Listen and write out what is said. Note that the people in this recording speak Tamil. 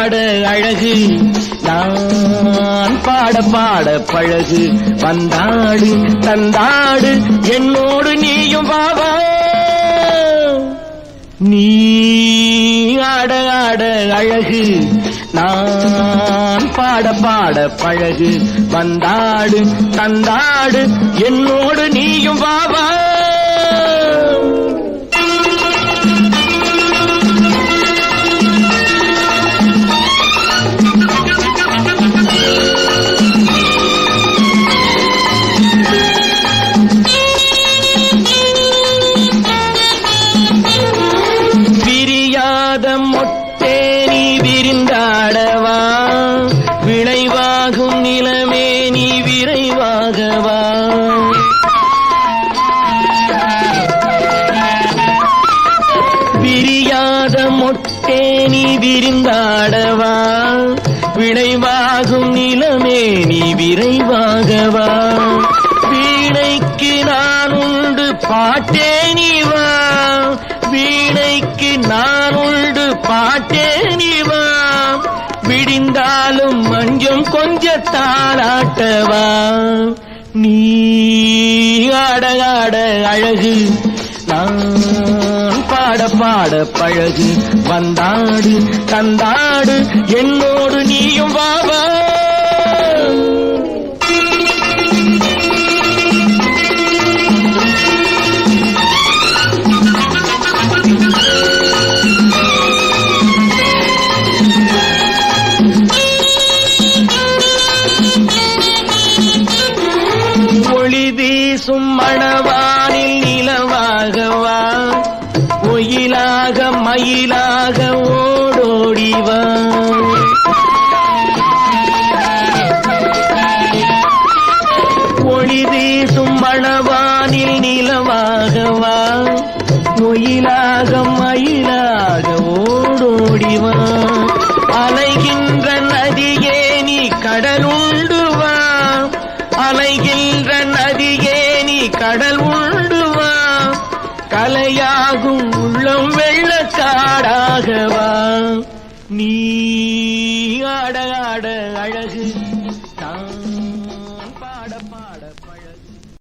ஆட அழகு நான் பாட பாட பழகு வந்தாடு தந்தாடு என்னோடு நீயும் வாவா நீ ஆட ஆட அழகு நான் பாட பாட பழகு வந்தாடு தந்தாடு என்னோடு நீயும் வாவா மொட்டே நீ விரிந்தாடவா விளைவாகும் நிலமே நீ விரைவாகவா விரியாத மொட்டே நீ விரிந்தாடவா விளைவாகும் நிலமே நீ விரைவாகவா வீணைக்கு நான் உண்டு பாட்டே நீ வா வீணைக்கு நான் உண்டு பாட்டே நீ வா விடிந்தாலும் மஞ்சம் கொஞ்ச தாளாட்டவா நீ ஆட ஆட அழகு நான் பாட பாட பழகு வந்தாடு தந்தாடு என்னோடு நீயும் வாவா வீசும் மணவானில் நிலவாகவா ஒயிலாக மயிலாக ஓடோடிவா ஒளி வீசும் மணவானில் நிலவாகவா ஒயிலாக மயிலாக ஓடோடிவா அலைகின்ற நதியே நீ கடலுண்டுவா அலைகின்ற நதியே நீ கடல் உண்டுவா கலையாகும் உள்ளம் வெள்ளக்காடாகவா நீ ஆட ஆட அழகு நான் பாட பாட பழகு